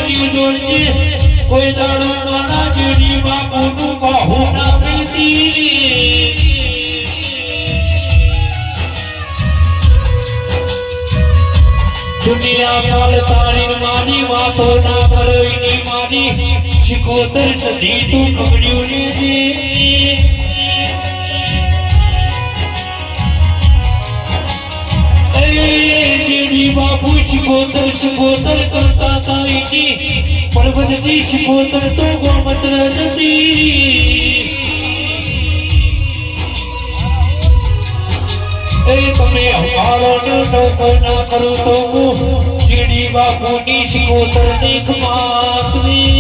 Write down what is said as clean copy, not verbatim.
દીકરીઓ જોડજે કોઈ દાડો મારા જેડી બાપુનું બાહુ ના મિલતી દુનિયા કાલ તારી મારી વાતો ના કરોઈની મારી શિકોતર સધી તું કબડ્યું લેજે જેડી બાપુ શિકોતર કરતા તાઈની પડવનજી શિકોતર તો ગોમત્ર જતી તમે હમારો ટોકો ના કરો તો હું જેડી બાપુની શિકોતર ની ખમાતની